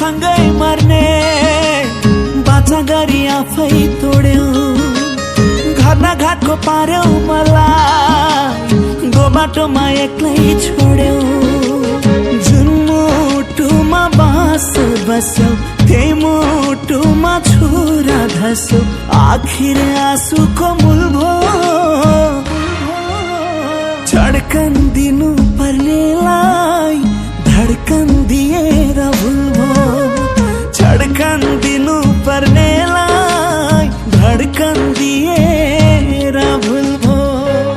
सँगै मर्ने बाचा गरी आफै तोड्यौ। घर न घाटको पार्यौ मलाई, दो बाटोमा एक्लै छोड्यौ। जुन मुटुमा बाँस बस्यौ, त्यही मुटुमा छुरा धस्यौ। आखिर आँसुको मूल भो, धड्कन दिनु पर्नेलाई धड्कन दिएर भुल भो। धड्कन दिनु पर्नेलाई धड्कन दिएर